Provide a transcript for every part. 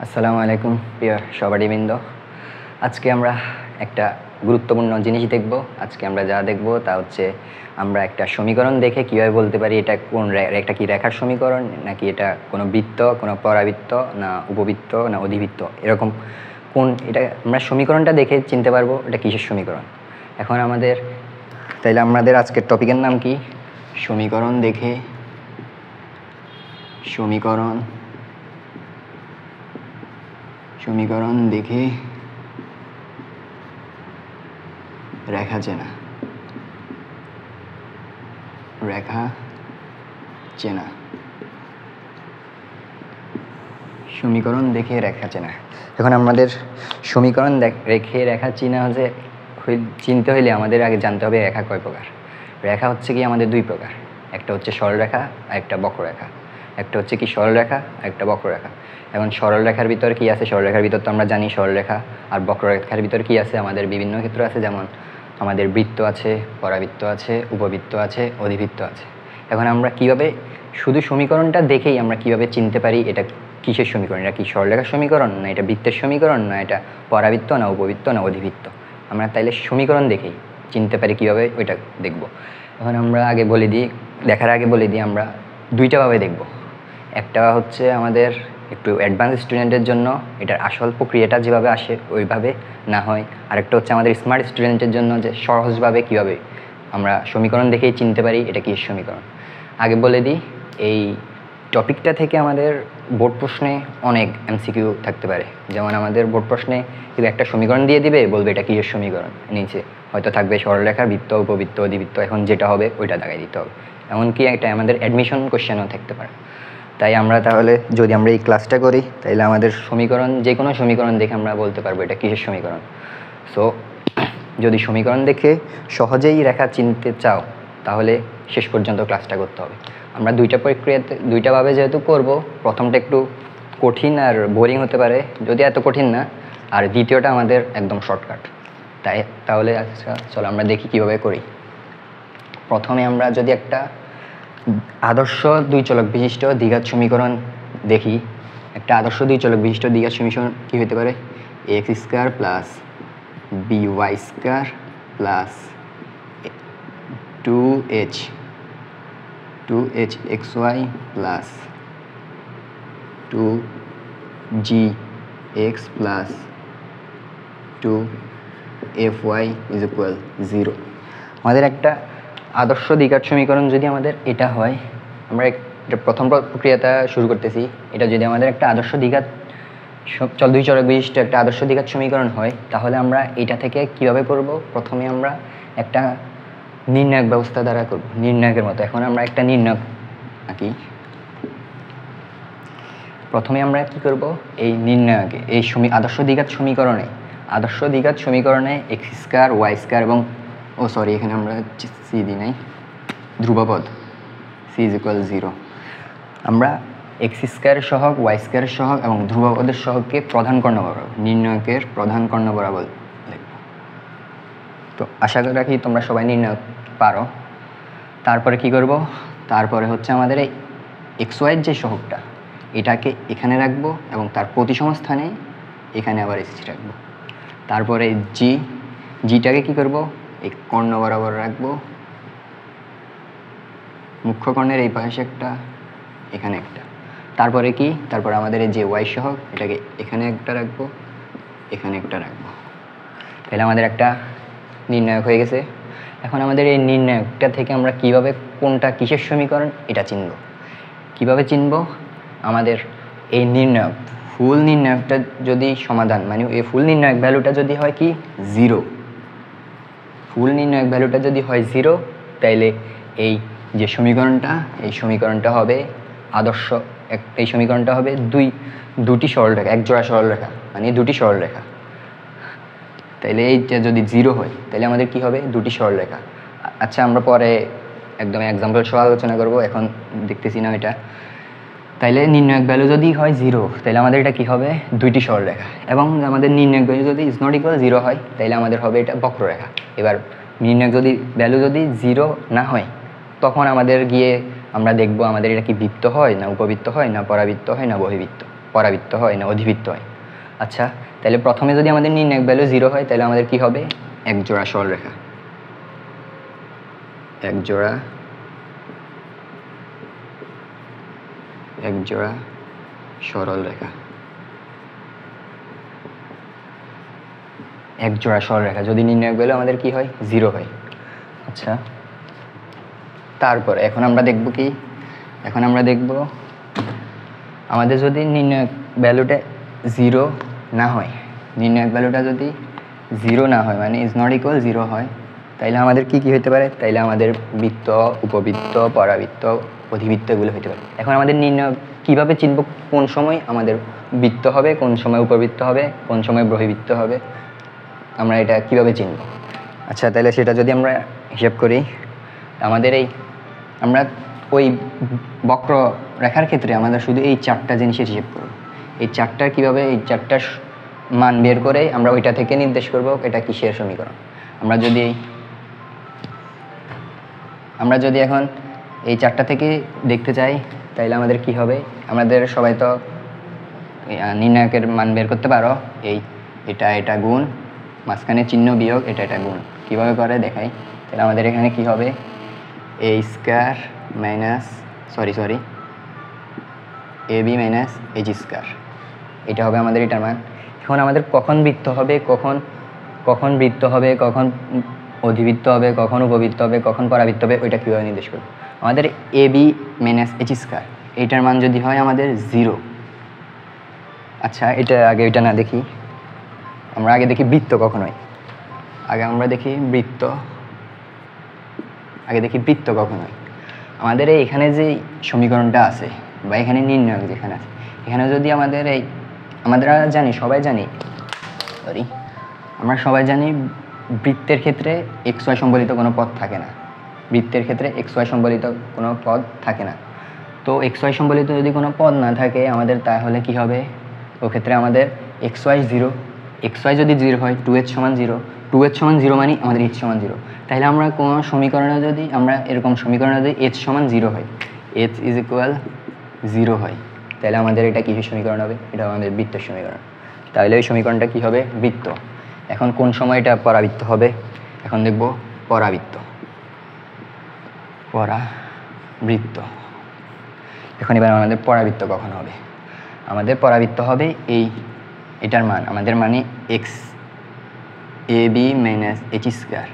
আসসালামু আলাইকুম প্রিয় সহপাঠীবৃন্দ। আজকে আমরা একটা গুরুত্বপূর্ণ জিনিস দেখব। আজকে আমরা যা দেখব তা হচ্ছে আমরা একটা সমীকরণ দেখে কীভাবে বলতে পারি এটা এটা কি রেখার সমীকরণ, নাকি এটা কোনো বৃত্ত, কোনো পরাবৃত্ত, না উপবৃত্ত, না অধিবৃত্ত, এরকম এটা আমরা সমীকরণটা দেখে চিনতে পারবো এটা কিসের সমীকরণ। এখন তাইলে আমাদের আজকের টপিকের নাম কি? সমীকরণ দেখে রেখা চেনা। সমীকরণ দেখে রেখা চেনা। এখন আমাদের সমীকরণ রেখে রেখা চিনতে হইলে আমাদের আগে জানতে হবে রেখা কয় প্রকার। রেখা হচ্ছে কি আমাদের দুই প্রকার, একটা হচ্ছে সরলরেখা আর একটা বক্ররেখা। একটা হচ্ছে কি সরলরেখা আর একটা বক্ররেখা। এখন সরলরেখার ভিতর কি আছে? সরলরেখার ভিতর তো আমরা জানি সরলরেখা। আর বক্ররেখার ভিতর কি আছে? আমাদের বিভিন্ন ক্ষেত্র আছে, যেমন আমাদের বৃত্ত আছে, পরাবৃত্ত আছে, উপবৃত্ত আছে, অধিবৃত্ত আছে। এখন আমরা কিভাবে শুধু সমীকরণটা দেখেই আমরা কিভাবে চিনতে পারি এটা কিসের সমীকরণ? এটা কি সরলরেখার সমীকরণ, না এটা বৃত্তের সমীকরণ, না এটা পরাবৃত্ত, না উপবৃত্ত, না অধিবৃত্ত? আমরা তাইলে সমীকরণ দেখেই চিনতে পারি কিভাবে ওইটা দেখব। এখন আমরা দেখার আগে বলে দিই আমরা দুইটাভাবে দেখব। একটা হচ্ছে আমাদের একটু অ্যাডভান্স স্টুডেন্টের জন্য এটার আসল প্রক্রিয়াটা যেভাবে আসে ওইভাবে না হয়, আরেকটা হচ্ছে আমাদের স্মার্ট স্টুডেন্টের জন্য যে সহজভাবে কিভাবে আমরা সমীকরণ দেখেই চিনতে পারি এটা কি সমীকরণ। আগে বলে দিই, এই টপিকটা থেকে আমাদের বোর্ড প্রশ্নে অনেক এমসিকিউ থাকতে পারে। যেমন আমাদের বোর্ড প্রশ্নে কিন্তু একটা সমীকরণ দিয়ে দিবে, বলবে এটা কিসের সমীকরণ, নিচে হয়তো থাকবে সরলরেখার বৃত্ত, উপবৃত্ত, অধিবৃত্ত। এখন যেটা হবে ওইটা দাগাই দিতে হবে। এমনকি এটা আমাদের অ্যাডমিশন কোশ্চেনও থাকতে পারে। তাই আমরা তাহলে যদি আমরা এই ক্লাসটা করি তাহলে আমাদের সমীকরণ, যে কোনো সমীকরণ দেখে আমরা বলতে পারবো এটা কিসের সমীকরণ। সো যদি সমীকরণ দেখে সহজেই রেখা চিনতে চাও তাহলে শেষ পর্যন্ত ক্লাসটা করতে হবে। আমরা দুইটাভাবে যেহেতু করব, প্রথমটা একটু কঠিন আর বোরিং হতে পারে, যদি এত কঠিন না, আর দ্বিতীয়টা আমাদের একদম শর্টকাট। তাহলে আচ্ছা চলো আমরা দেখি কিভাবে করি। প্রথমে আমরা যদি একটা আদর্শ দুই চলক বিশিষ্ট দ্বিঘাত সমীকরণ দেখি, একটা আদর্শ দুই চলক বিশিষ্ট দ্বিঘাত সমীকরণ কি হতে পারে? X square plus by square plus 2h xy plus 2gx plus 2fy is equal 0। আমাদের একটা আদর্শ দ্বিঘাত সমীকরণ যদি আমাদের এটা হয়, আমরা এটা প্রথম প্রক্রিয়াটা শুরু করতেছি। এটা যদি আমাদের একটা আদর্শ দুই চলক বিশিষ্ট একটা আদর্শ দ্বিঘাত সমীকরণ হয়, তাহলে আমরা এটা থেকে কিভাবে করব? প্রথমে আমরা একটা নির্ণায়ক ব্যবস্থা দ্বারা করব, নির্ণায়কের মতো। এখন আমরা একটা নির্ণায়ক আঁকি। প্রথমে আমরা কি করব? এই নির্ণায়কে এই আদর্শ দ্বিঘাত সমীকরণে এক্স স্কোয়ার, ওয়াই স্কোয়ার এবং এখানে আমরা সি দিই নাই, ধ্রুবপদ সি ইজ ইকুয়াল 0। আমরা এক্স স্কোয়ার সহগ, ওয়াই স্কোয়ার সহগ এবং ধ্রুবপদের সহগকে প্রধান কর্ণ বরাবর, নির্ণায়কের প্রধান কর্ণ বরাবর লিখব। তো আশা রাখি তোমরা সবাই নির্ণয় পারো। তারপরে কি করব? তারপরে হচ্ছে আমাদের এই এক্স ওয়াইয়ের যে সহগটা, এটাকে এখানে রাখবো এবং তার প্রতিসম-স্থানে এখানে আবার এসি রাখবো। তারপরে জিটাকে কি করব? এই কর্ণ বরাবর রাখবো, মুখ্য কর্ণের এই পাশে একটা, এখানে একটা। তারপরে আমাদের এই যে ওয়াই সহগ, এটাকে এখানে একটা রাখবো, এখানে একটা রাখবো। তাহলে আমাদের একটা নির্ণায়ক হয়ে গেছে। এখন আমাদের এই নির্ণায়কটা থেকে আমরা কিভাবে কোনটা কিসের সমীকরণ এটা চিনব। কিভাবে চিনব? আমাদের এই ফুল নির্ণায়কটা যদি সমাধান, মানে এই ফুল নির্ণায়ক ভ্যালুটা যদি হয় কি 0, ফুল নির্ণায়ক ভ্যালুটা যদি হয় 0, তাইলে এই যে সমীকরণটা হবে আদর্শ। এই সমীকরণটা হবে দুটি সরলরেখা, এক জোড়া সরলরেখা, মানে দুটি সরলরেখা। তাইলে এইটা যদি 0 হয় তাহলে আমাদের কি হবে? দুটি সরলরেখা। আচ্ছা, আমরা পরে একদম এক্সাম্পল সহ আলোচনা করব, এখন দেখতেছি না এটা। তাইলে নির্ণায়ক ভ্যালু যদি হয় 0, তাহলে আমাদের এটা কি হবে? দুইটি সরলরেখা। এবং আমাদের নির্ণায়ক ভ্যালু যদি ইজ নট ইকুয়াল 0 হয়, তাহলে আমাদের হবে এটা বক্ররেখা। এবার নির্ণায়ক ভ্যালু যদি 0 না হয়, তখন আমরা দেখব আমাদের এটা কি বৃত্ত হয়, না উপবৃত্ত হয়, না পরাবৃত্ত হয়, না বহিবৃত্ত। পরাবৃত্ত হয় না অধিবৃত্ত হয়। আচ্ছা, তাহলে প্রথমে যদি আমাদের নির্ণায়ক ভ্যালু 0 হয় তাহলে আমাদের কি হবে? এক জোড়া সরলরেখা, এক জোড়া সরল রেখা, এক জোড়া সরলরেখা যদি নির্ণায়ক ভ্যালু আমাদের কি হয়? 0 হয়। আচ্ছা, তারপর এখন আমরা দেখব কি? এখন আমরা দেখব আমাদের যদি নির্ণায়ক ভ্যালুটা 0 না হয়, নির্ণায়ক ভ্যালুটা যদি 0 না হয় মানে ইজ নট ইকুয়াল 0 হয়, তাইলে আমাদের কি কি হতে পারে? তাইলে আমাদের বৃত্ত, উপবৃত্ত, পরাবৃত্ত, অধিবৃত্ত এগুলো হতে পারে। এখন আমাদের নির্ণয় কিভাবে চিনব কোন সময় আমাদের বৃত্ত হবে, কোন সময় উপবৃত্ত হবে, কোন সময় বহির্বৃত্ত হবে, আমরা এটা কিভাবে চিনব? আচ্ছা, তাহলে সেটা যদি আমরা হিসাব করি, আমাদের আমরা ওই বক্র রেখার ক্ষেত্রে আমাদের শুধু এই 4টা জিনিসের হিসাব করব। এই 4টার কীভাবে, এই 4টার মান বের করে আমরা ওইটা থেকে নির্দেশ করব এটা কিসের সমীকরণ। আমরা যদি এখন এই 4টা থেকে দেখতে চাই তাইলে আমাদের কি হবে? আমাদের সবাই তো নির্ণায়কের মান বের করতে পারো, এটা গুণ, মাঝখানে চিহ্ন বিয়োগ, এটা গুণ। কিভাবে করে দেখাই? তাহলে আমাদের এখানে কি হবে? A square minus a b minus h square, এটা হবে আমাদের এটার মান। এখন আমাদের কখন বৃত্ত হবে, কখন বৃত্ত হবে, কখন অধিবৃত্ত হবে, কখন উপবৃত্ত হবে, কখন পরাবৃত্ত হবে, ওইটা কীভাবে নির্দেশ করব? আমাদের এবি মাইনাস এইচ স্কয়ার এইটার মান যদি হয় আমাদের 0। আচ্ছা, এটা আগে এটা না দেখি, আমরা আগে দেখি বৃত্ত কখন হয়। আমরা দেখি বৃত্ত কখন হয়। আমাদের এখানে যে সমীকরণটা আছে বা এখানে নির্ণায়ক যেখানে আছে, এখানে যদি আমরা সবাই জানি বৃত্তের ক্ষেত্রে xy সম্বলিত কোনো পদ থাকে না। বৃত্তের ক্ষেত্রে xy সম্বলিত কোনো পদ থাকে না। তো xy সম্বলিত যদি কোনো পদ না থাকে আমাদের, তাহলে কি হবে? ওক্ষেত্রে আমাদের xy 0, xy যদি 0 হয় 2h সমান 0, 2h সমান 0 মানে আমাদের h সমান 0। তাহলে আমরা কোনো সমীকরণে যদি এরকম সমীকরণে যদি h সমান 0 হয়, h ইজ ইকুয়াল 0 হয়, তাহলে আমাদের এটা কিসের সমীকরণ হবে? এটা আমাদের বৃত্তের সমীকরণ। তাহলে ওই সমীকরণটা কি হবে? বৃত্ত। এখন কোন সময় এটা পরাবৃত্ত হবে? এখন দেখব পরাবৃত্ত। এখন এবার আমাদের পরাবৃত্ত কখন হবে? আমাদের পরাবৃত্ত হবে এটার মান, আমাদের মানে এক্স এ বি মাইনাস এইচ স্কয়ার,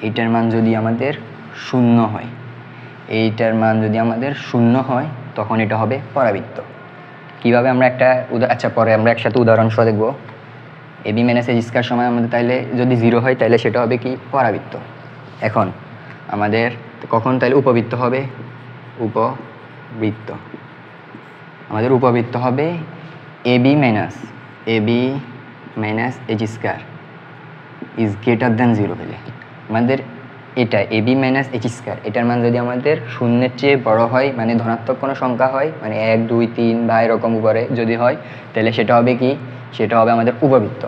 এইটার মান যদি আমাদের 0 হয়, এইটার মান যদি আমাদের 0 হয় তখন এটা হবে পরাবৃত্ত। কিভাবে? আমরা পরে আমরা একসাথে উদাহরণ সহ দেখব। এ বি মাইনাস এইচ স্কয়ার সময় আমাদের তাইলে যদি 0 হয় তাহলে সেটা হবে কি? পরাবৃত্ত। এখন আমাদের কখন তাহলে উপবৃত্ত হবে? আমাদের উপবৃত্ত হবে a b minus h square is greater than 0 হলে। আমাদের এটা a b minus h square এটার মান যদি আমাদের 0-এর চেয়ে বড় হয়, মানে ধনাত্মক কোনো সংখ্যা হয়, মানে 1, 2, 3 বা এরকম উপরে যদি হয়, তাহলে সেটা হবে কি? সেটা হবে আমাদের উপবৃত্ত।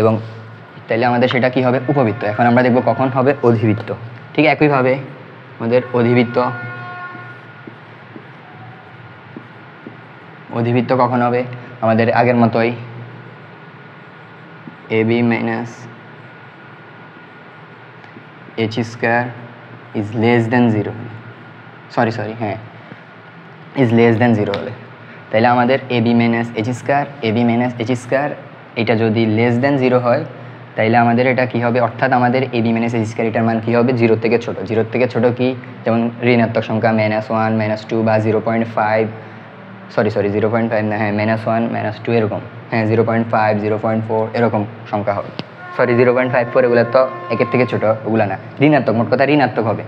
এবং তাহলে আমাদের সেটা কি হবে? উপবৃত্ত। এখন আমরা দেখব কখন হবে অধিবৃত্ত। ঠিক একইভাবে আমাদের অধিবৃত্ত কখন হবে? আমাদের আগের মতোই a b minus h square is less than 0 is less than 0 হলে। তাহলে আমাদের a b minus h square এটা যদি লেস দেন 0 হয় তাইলে আমাদের এটা কি হবে? অর্থাৎ আমাদের a b minus h square এটার মান কি হবে? 0 থেকে ছোট। 0 থেকে ছোট কি? যেমন ঋণাত্মক সংখ্যা -1, -2 বা 0.5, 0.5 না, -1, -2 এরকম, 0.5, 0.4 এরকম সংখ্যা হবে। 0.54 এগুলো তো একের থেকে ছোট, ওগুলো না, ঋণাত্মক, মোট কথা ঋণাত্মক হবে।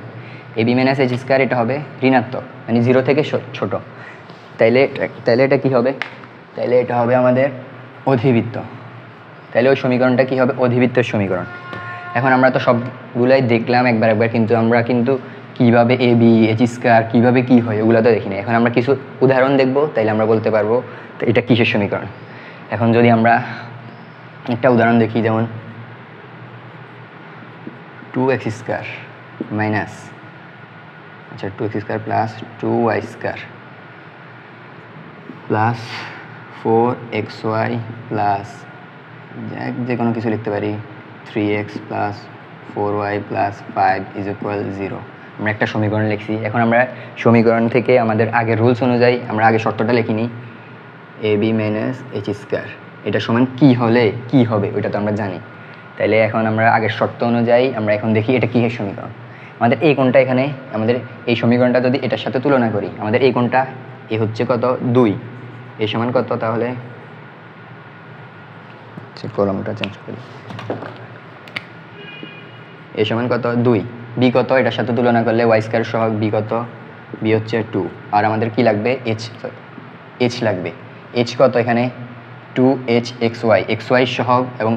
A b minus h square এটা হবে ঋণাত্মক, মানে 0 থেকে ছোট। তাইলে এটা কি হবে? তাইলে এটা হবে আমাদের অধিবৃত্ত। তাইলে ওই সমীকরণটা কি হবে? অধিবৃত্তের সমীকরণ। এখন আমরা তো সবগুলাই দেখলাম একবার, কিন্তু আমরা কিভাবে এ বি এইচ স্কয়ার কিভাবে কি হয় ওগুলো তো দেখিনি। এখন আমরা কিছু উদাহরণ দেখব, তাইলে আমরা বলতে পারবো এটা কিসের সমীকরণ। এখন যদি আমরা একটা উদাহরণ দেখি, যেমন 2x square minus 2x square plus 2y square plus 4xy plus যে কোনো কিছু লিখতে পারি 3x plus 4y plus 5 is equal 0। আমরা একটা সমীকরণ লিখছি। এখন আমরা সমীকরণ থেকে আমাদের আগের রুলস অনুযায়ী আমরা আগে শর্তটা লিখিনি, ab মাইনাস এইচ স্কোয়ার এটা সমান কি হলে কি হবে ওইটা তো আমরা জানি। তাইলে এখন আমরা আগের শর্ত অনুযায়ী আমরা এখন দেখি এটা কিসের সমীকরণ। আমাদের এই কোণটা এখানে, আমাদের এই সমীকরণটা যদি এটার সাথে তুলনা করি, আমাদের এই কোণটা এ হচ্ছে কত 2, এই সমান কত, তাহলে কলমটা চেঞ্জ করি, এই সমান কত 2, বি কত এটার সাথে তুলনা করলে ওয়াই স্কয়ার সহ বি কত, বি হচ্ছে 2, আর আমাদের কি লাগবে এইচ লাগবে। এইচ কত এখানে 2h xy সহগ এবং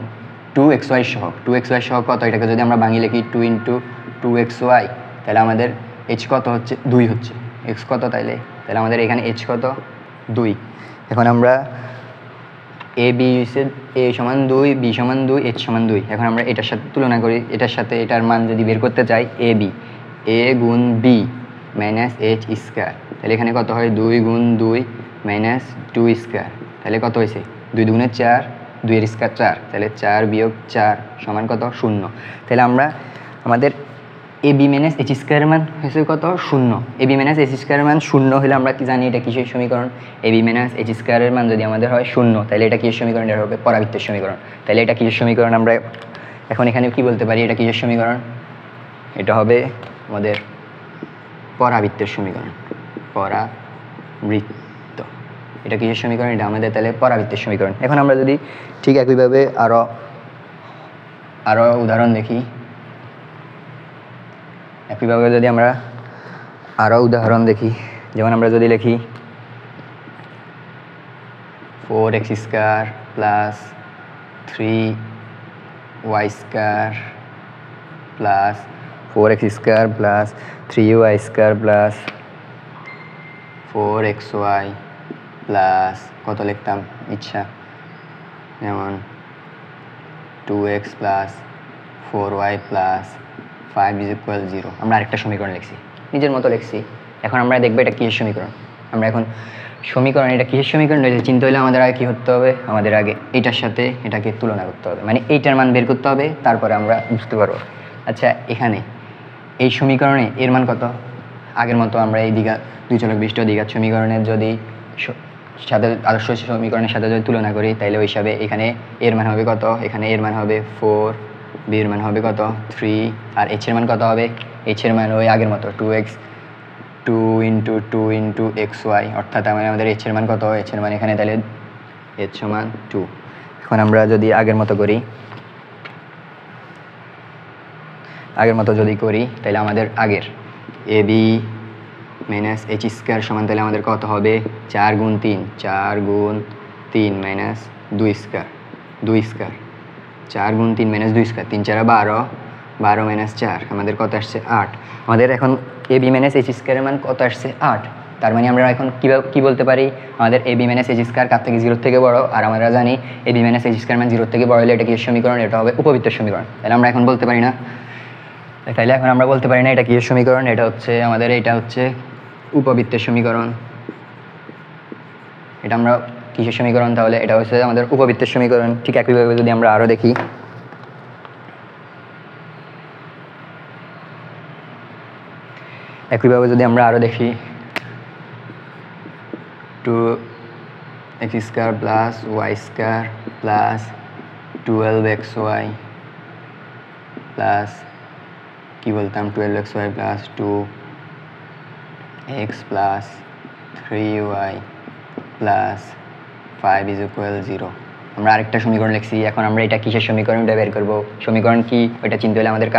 2xy সহগ কত, এটাকে যদি আমরা ভাঙি লিখি 2 × 2xy তাহলে আমাদের h কত হচ্ছে 2 হচ্ছে, x কত তাহলে আমাদের এখানে h কত 2। এখন আমরা a b সমান 2, b সমান 2, h সমান 2। এখন আমরা এটার সাথে তুলনা করি, এটার সাথে এটার মান যদি বের করতে চাই a গুণ b মাইনাস h স্কয়ার, তাহলে এখানে কত হয় 2 গুণ 2 মাইনাস 2 স্কয়ার, তাহলে কত হয়েছে 2 দুগুণে 4, 2 এর স্কয়ার 4, তাহলে 4 বিয়োগ 4 সমান কত 0। তাহলে আমরা আমাদের ab মাইনাস h স্কয়ারের মান হয়েছে কত 0। ab মাইনাস h স্কয়ারের মান 0 হলে আমরা কি জানি এটা কিসের সমীকরণ, ab মাইনাস h স্কয়ারের মান যদি আমাদের হয় 0 তাহলে এটা কিসের সমীকরণ, এটা হবে পরাবৃত্তের সমীকরণ। তাহলে এটা কিসের সমীকরণ, আমরা এখন এখানে কি বলতে পারি এটা কিসের সমীকরণ, এটা হবে আমাদের পরাবৃত্তের সমীকরণ। পরাবৃত্ত এটা কিসের সমীকরণ, এটা আমাদের তাহলে পরাবৃত্তের সমীকরণ। এখন আমরা যদি ঠিক একইভাবে আরো উদাহরণ দেখি, একইভাবে যদি আমরা আরও উদাহরণ দেখি, যেমন আমরা যদি লিখি 4x square plus 3y square plus 4x square plus 3y square plus 4xy plus কত লিখতাম ইচ্ছা, যেমন 2x plus 4y plus 5 is equal 0। আমরা আরেকটা সমীকরণ লিখছি, নিজের মতো লিখছি। এখন আমরা দেখবো এটা কিসের সমীকরণ। আমরা এখন সমীকরণ এটা কিসের সমীকরণ এটা চিন্তা হলে আমাদের আগে কী করতে হবে, আমাদের আগে এইটার সাথে এটাকে তুলনা করতে হবে, মানে এইটার মান বের করতে হবে, তারপরে আমরা বুঝতে পারবো। আচ্ছা এখানে এই সমীকরণে এর মান কত, আগের মতো আমরা এই দ্বিঘাত দুই চলক বিশিষ্ট দ্বিঘাত সমীকরণের যদি সাথে আদর্শ সমীকরণের সাথে যদি তুলনা করি তাহলে ওই হিসাবে এখানে এর মান হবে কত, এখানে এর মান হবে 4, বি এর মান হবে কত 3, আর এইচ এর মান কত হবে, এইচ এর মান ওই আগের মতো 2x 2 × 2 × xy, অর্থাৎ আমাদের এইচ এর মান কত, এইচ এর মান এখানে তাহলে এইচ সমান 2। এখন আমরা যদি আগের মতো যদি করি তাহলে আমাদের আগের ab মাইনাস এইচ স্কয়ার সমান তাহলে আমাদের কত হবে 4 গুণ 3 মাইনাস 2 স্কয়ার 4 গুণ 3 মাইনাস 2 স্কয়ার, 3 4 12 মাইনাস 4 আমাদের কত আসছে 8। আমাদের এখন ab মাইনাস এইচ স্কয়ারের মান কত আসছে 8। তার মানে আমরা এখন কি বলতে পারি, আমাদের ab মাইনাস এইচ স্কয়ার কার থেকে 0 থেকে বড়, আর আমরা জানি ab মাইনাস এইচ স্কয়ার মান 0 থেকে বড় হলে এটা কি সমীকরণ, এটা হবে উপবৃত্তের সমীকরণ। তাহলে আমরা এখন বলতে পারি না, এটা কি সমীকরণ, এটা হচ্ছে আমাদের এটা হচ্ছে উপবৃত্তের সমীকরণ। এটা আমরা কিসের সমীকরণ, তাহলে এটা হচ্ছে আমাদের উপবৃত্তের সমীকরণ। ঠিক একইভাবে যদি আমরা আরও দেখি, two X square plus Y square plus 12xy plus কি বলতাম 12xy plus 2x plus 3y plus 5 is equal 0। আমরা আরেকটা সমীকরণ লিখছি। এখন আমরা এটা কিসের সমীকরণ, এটা বের করবো। সমীকরণ কি ওইটা চিনতে হলে আমাদের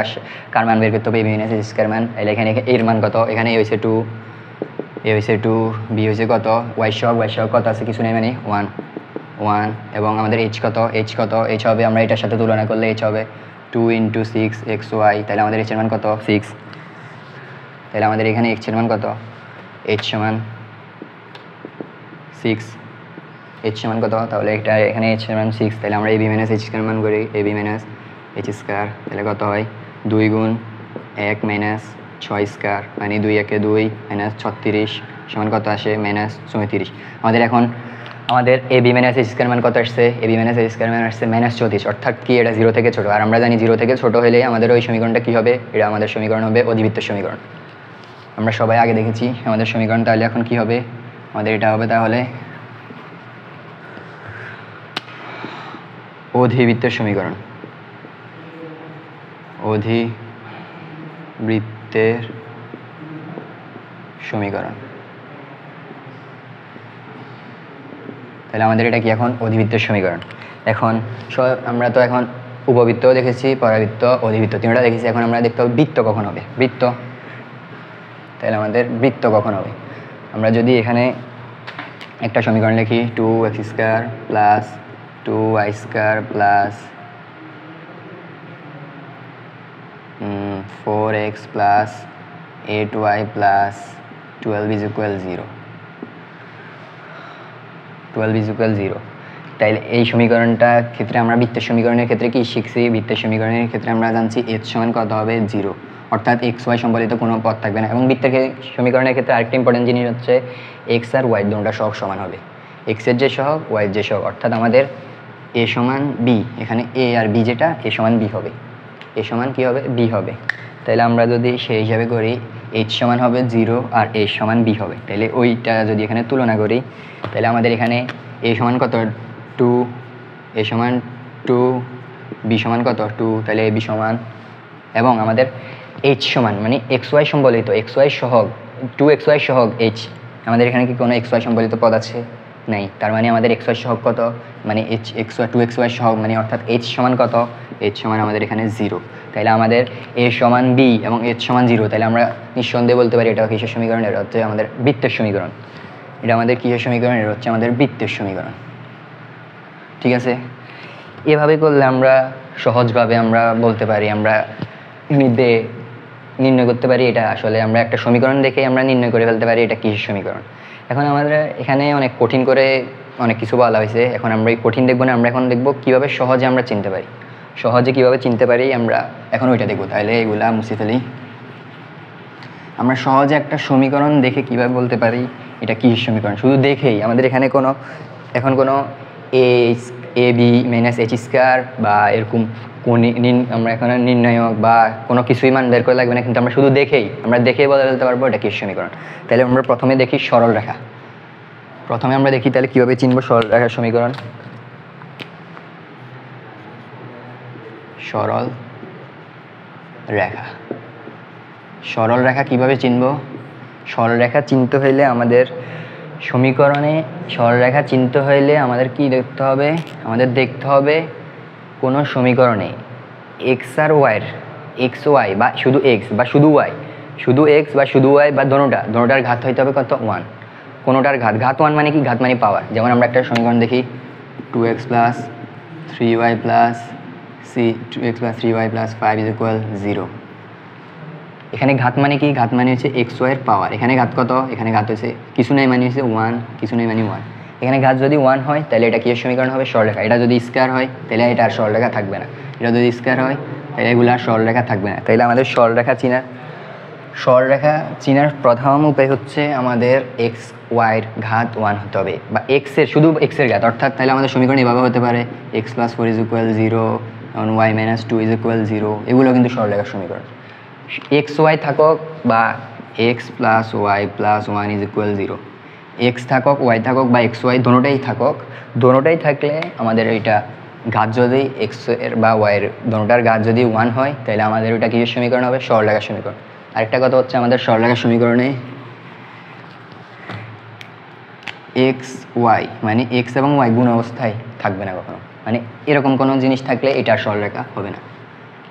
কার মান বের করতে হবে, a মাইনাস এইচ স্কয়ার মান। এখানে এর মান কত, এখানে এ হয়েছে 2, বি হয়েছে কত, ওয়াই সহগ কত আছে কিছু নেই, মানে 1 এবং আমাদের এইচ কত, এইচ হবে আমরা এটার সাথে তুলনা করলে এইচ হবে 2 × 6xy, তাহলে আমাদের এইচ এর মান কত 6। তাহলে আমাদের এখানে এইচ এর মান কত, এইচ সমান 6, এইচ সমান কত, তাহলে এটা এখানে এইচ এর মান 6। তাহলে আমরা ab মাইনাস এইচ স্কয়ার মান করি, ab মাইনাস এইচ স্কয়ার, তাহলে কত হয় 2 গুণ 1 মাইনাস 6 স্কয়ার, মানে 2 × 2 মাইনাস 36 সমান কত আসে মাইনাস 34। আমাদের এখন আমাদের a b minus H square মান কত আসছে, এ বি মাইনাস এইচ স্কোয়ার মান আসছে -34, অর্থাৎ কি এটা 0 থেকে ছোট। আর আমরা জানি 0 থেকে ছোট হলে আমাদের ওই সমীকরণটা কি হবে, এটা আমাদের সমীকরণ হবে অধিবৃত্ত সমীকরণ। আমরা সবাই আগে দেখেছি আমাদের সমীকরণ, তাহলে এখন কি হবে, আমাদের এটা হবে তাহলে অধিবৃত্তের সমীকরণ। অধিবৃত্তের সমীকরণ, তাহলে আমাদের এটা কি এখন অধিবৃত্তের সমীকরণ। এখন আমরা তো এখন উপবৃত্তও দেখেছি, পরাবৃত্ত, অধিবৃত্ত তিনটা দেখেছি। এখন আমরা দেখতে হবে বৃত্ত কখন হবে, বৃত্ত। তাহলে আমাদের বৃত্ত কখন হবে, আমরা যদি এখানে একটা সমীকরণ লিখি 2x² plus 2y² plus 4x plus 8y plus 12 is equal 0, 12 is equal 0। তাইলে এই সমীকরণটার ক্ষেত্রে আমরা বৃত্তের সমীকরণের ক্ষেত্রে কি শিখছি, বৃত্তের সমীকরণের ক্ষেত্রে আমরা জানছি h সমান কত হবে 0, অর্থাৎ x y সম্বলিত কোনো পদ থাকবে না। এবং বৃত্তের সমীকরণের ক্ষেত্রে আরেকটা ইম্পর্টেন্ট জিনিস হচ্ছে x আর y দুটোটা সহগ সমান হবে, x এর যে সহগ y এর যে সহগ, অর্থাৎ আমাদের a সমান b, এখানে a আর b যেটা a সমান b হবে, a সমান কি হবে b হবে। তাহলে আমরা যদি সেই হিসাবে করি h সমান হবে 0 আর a সমান b হবে, তাহলে ওইটা যদি এখানে তুলনা করি তাহলে আমাদের এখানে a সমান কত 2, a সমান 2, b সমান কত 2, তাহলে a b সমান, এবং আমাদের h সমান মানে xy সম্বলিত xy সহগ 2xy সহগ h, আমাদের এখানে কি কোনো xy সম্বলিত পদ আছে, নাই। তার মানে আমাদের xy সহগ কত, মানে xy 2xy সহগ মানে অর্থাৎ h সমান কত, h সমান আমাদের এখানে 0। তাহলে আমাদের a সমান b এবং h সমান 0, তাহলে আমরা নিঃসন্দেহে বলতে পারি এটা কিসের সমীকরণ, এটা হচ্ছে আমাদের বৃত্তের সমীকরণ। এটা আমাদের কিসের সমীকরণ, এটা হচ্ছে আমাদের বৃত্তের সমীকরণ। ঠিক আছে, এভাবে করলে আমরা সহজভাবে আমরা বলতে পারি, আমরা নির্ণয় করতে পারি এটা আসলে আমরা একটা সমীকরণ দেখে আমরা নির্ণয় করে ফেলতে পারি এটা কিসের সমীকরণ। এখন আমাদের এখানে অনেক কঠিন করে অনেক কিছু বলা হয়েছে, এখন আমরা এই কঠিন দেখবো না, আমরা এখন দেখবো কিভাবে সহজে আমরা চিনতে পারি, সহজে কিভাবে চিনতে পারি আমরা এখন ওইটা দেখবো। তাহলে এগুলা মুছে ফেলি। আমরা সহজে একটা সমীকরণ দেখে কিভাবে বলতে পারি এটা কিসের সমীকরণ, শুধু দেখেই। আমাদের এখানে এখন কোনো এ বি মাইনাস এইচ স্কোয়ার বা এরকম আমরা এখানে নির্ণায়ক বা কোনো কিছুই মান বের করে লাগবে না, কিন্তু আমরা শুধু আমরা দেখেই বলে ফেলতে পারবো এটা কিসের সমীকরণ। তাহলে আমরা প্রথমে দেখি সরল রেখা, প্রথমে আমরা দেখি তাহলে কীভাবে চিনব সরল রেখার সমীকরণ। সরল রেখা, সরল রেখা কীভাবে চিনব, সরল রেখা চিনতে হইলে আমাদের সমীকরণে সরল রেখা চিনতে হইলে আমাদের কি দেখতে হবে, আমাদের দেখতে হবে কোনো সমীকরণে এক্স আর ওয়াইয়ের এক্স ওয়াই বা শুধু এক্স বা শুধু ওয়াই, শুধু এক্স বা শুধু ওয়াই বা দোনোটার ঘাত হইতে হবে কত 1, কোনোটার ঘাত 1 মানে কি, ঘাত মানে পাওয়ার। যেমন আমরা একটা সমীকরণ দেখি 2x plus 3y plus 2x+3y plus 5 is equal 0। এখানে ঘাত মানে কি, ঘাত মানে হচ্ছে এক্স ওয়াইয়ের পাওয়ার। এখানে ঘাত কত, এখানে ঘাত হচ্ছে কিছু নেই মানে হচ্ছে 1, কিছু নেই মানে 1। এখানে ঘাত যদি 1 হয় তাহলে এটা কিসের সমীকরণ হবে, সরলরেখা। এটা যদি স্কয়ার হয় তাহলে এটা আর সরলরেখা থাকবে না, এটা যদি স্কয়ার হয় তাহলে এগুলো আর সরলরেখা থাকবে না। তাহলে আমাদের সরলরেখা চিনার প্রথম উপায় হচ্ছে আমাদের এক্স ওয়াইয়ের ঘাত 1 হতে হবে, বা শুধু এক্সের ঘাত, অর্থাৎ তাহলে আমাদের সমীকরণ এভাবে হতে পারে x+4 is equal 0 এবং y-2 is equal 0। এগুলো কিন্তু সরলরেখার সমীকরণ। এক্স ওয়াই থাকক বা x+y+1 is equal 0, এক্স থাকক ওয়াই থাকক বা এক্স ওয়াই দোনোটাই থাকক, দোনোটাই থাকলে আমাদের এইটা ঘাত যদি এক্স এর বা ওয়াইয়ের দোনোটার ঘাত যদি 1 হয় তাহলে আমাদের ওইটা কিসের সমীকরণ হবে, সরলরেখার সমীকরণ। আরেকটা কথা হচ্ছে আমাদের সরলরেখার সমীকরণে এক্স ওয়াই মানে এক্স এবং ওয়াই গুণ অবস্থায় থাকবে না কখনো, মানে এরকম কোনো জিনিস থাকলে এটা সরলরেখা হবে না।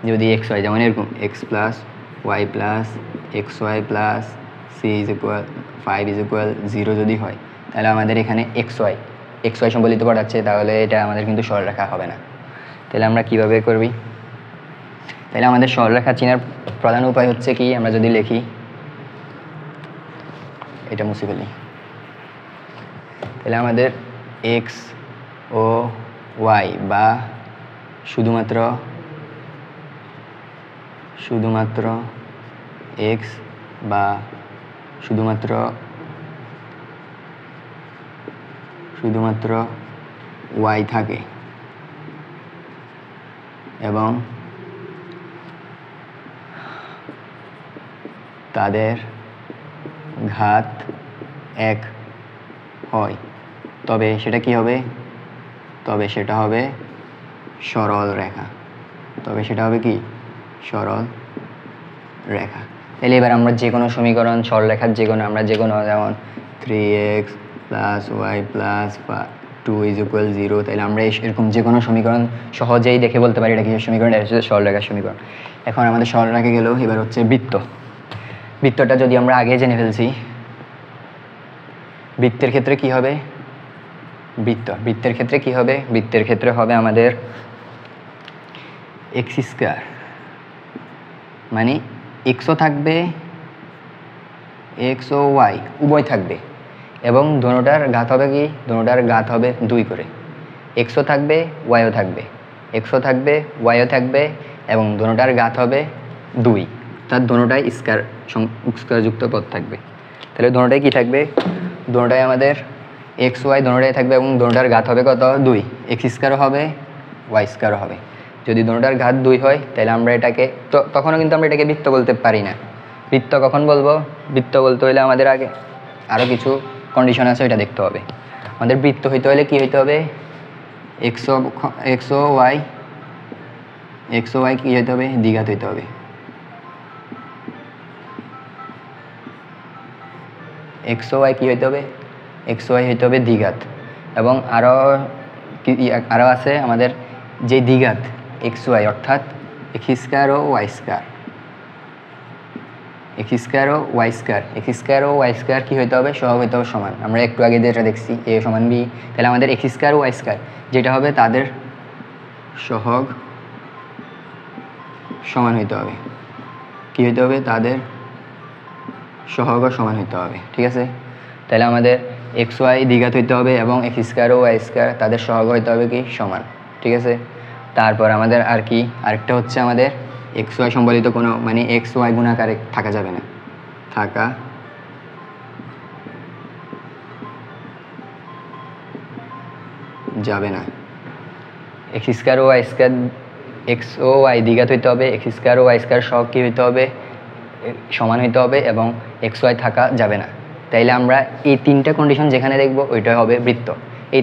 যদি এক্স ওয়াই যেমন এরকম x+y plus xy plus c is equal 5 is equal 0 যদি হয় তাহলে আমাদের এখানে এক্স ওয়াই সম্বলিত পড়াচ্ছে, তাহলে এটা আমাদের কিন্তু সরলরেখা হবে না। তাহলে আমরা কিভাবে করবি, তাহলে আমাদের সরলরেখা চেনার প্রধান উপায় হচ্ছে কি, আমরা যদি লিখি এটা মুছে ফেলি, তাহলে আমাদের এক্স ও ওয়াই বা শুধুমাত্র এক্স বা শুধুমাত্র শুধুমাত্র ওয়াই থাকে এবং তাদের ঘাত 1 হয়, তবে সেটা কি হবে? তবে সেটা হবে সরল রেখা। তবে সেটা হবে কি? সরল রেখা। তাহলে এবার আমরা যে কোনো সমীকরণ সরল রেখার আমরা যে কোনো যেমন 3x + y + 2 = 0, তাহলে আমরা এরকম যে কোনো সমীকরণ সহজেই দেখে বলতে পারি এটা কি সমীকরণ, এটা হচ্ছে সরল রেখার সমীকরণ। এখন আমাদের সরল রেখা গেল, এবার হচ্ছে বৃত্ত। বৃত্তটা যদি আমরা আগে জেনে ফেলছি, বৃত্তের ক্ষেত্রে কি হবে? বৃত্তের ক্ষেত্রে কি হবে? বৃত্তের ক্ষেত্রে হবে আমাদের x², মানে এক্সও থাকবে, এক্স ও ওয়াই উভয় থাকবে, এবং দোনোটার ঘাত হবে কি? দোনোটার ঘাত হবে 2 করে। এক্সও থাকবে, ওয়াইও থাকবে, এক্সও থাকবে, ওয়াইও থাকবে, এবং দোনোটার ঘাত হবে 2, তার দোনোটাই স্কয়ারযুক্ত পদ থাকবে। তাহলে দোনোটাই কি থাকবে? দোনোটাই আমাদের এক্স ওয়াই দোনোটাই থাকবে, এবং দোনোটার ঘাত হবে কত? 2। x² হবে, y² হবে। যদি দোনোটার ঘাত 2 হয় তাহলে আমরা এটাকে তখনও কিন্তু আমরা এটাকে বৃত্ত বলতে পারি না। বৃত্ত কখন বলবো? বৃত্ত বলতে হলে আমাদের আগে আরও কিছু কন্ডিশন আছে, ওইটা দেখতে হবে। আমাদের বৃত্ত হইতে হলে কি হইতে হবে? এক্স ও ওয়াই কি হইতে হবে? দ্বিঘাত হইতে হবে। এক্স ও ওয়াই কি হইতে হবে? এক্স ওয়াই হইতে হবে দ্বিঘাত। এবং আরও আছে আমাদের যে দ্বিঘাত এক্স ওয়াই, অর্থাৎ x² ও y², x² ও y² কি হইতে হবে? সহগ হইতে হবে সমান। আমরা একটু আগে যেটা দেখছি a সমান b, তাহলে আমাদের x² ও y² যেটা হবে তাদের সহগ সমান হইতে হবে। কি হইতে হবে? তাদের সহগ সমান হইতে হবে। ঠিক আছে? তাহলে আমাদের এক্স ওয়াই দ্বিঘাত হইতে হবে এবং x² ও y² তাদের সহগ হইতে হবে কি? সমান। ঠিক আছে? তারপর আমাদের আর কি আরেকটা হচ্ছে আমাদের এক্স ওয়াই সম্বলিত কোনো, মানে এক্স ওয়াই গুণাকারে থাকা যাবে না, থাকা যাবে না। x² ও y², এক্স ও ওয়াই দ্বিঘাত হইতে হবে, x² ও y² সহগ কি হইতে হবে? সমান হইতে হবে, এবং এক্স ওয়াই থাকা যাবে না। তাইলে আমরা এই 3টা কন্ডিশন যেখানে দেখব ওইটা হবে বৃত্ত। এই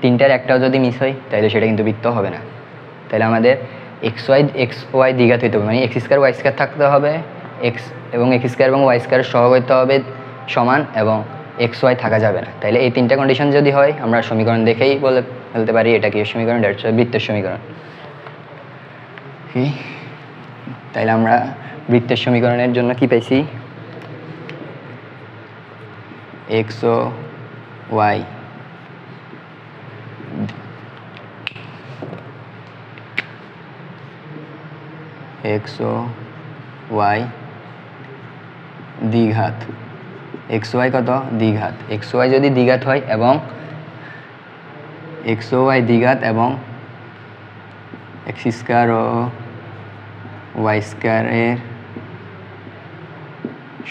তিনটার একটাও যদি মিস হয় তাহলে সেটা কিন্তু বৃত্ত হবে না। তাহলে আমাদের এক্স ওয়াই দ্বিঘাত হইতে হবে, মানে x² y² থাকতে হবে, এবং x² এবং y² সহগ হইতে হবে সমান, এবং এক্স ওয়াই থাকা যাবে না। তাহলে এই 3টা কন্ডিশন যদি হয় আমরা সমীকরণ দেখেই বলে ফেলতে পারি এটা কি সমীকরণ, এটা হচ্ছে বৃত্তের সমীকরণ। তাইলে আমরা বৃত্তের সমীকরণের জন্য কি পাইছি? এক্স ও ওয়াই দ্বিঘাত, এক্স ওয়াই কত? দ্বিঘাত। এক্স ওয়াই যদি দ্বিঘাত হয় এবং এক্স ওয়াই দ্বিঘাত এবং x² ও y² এর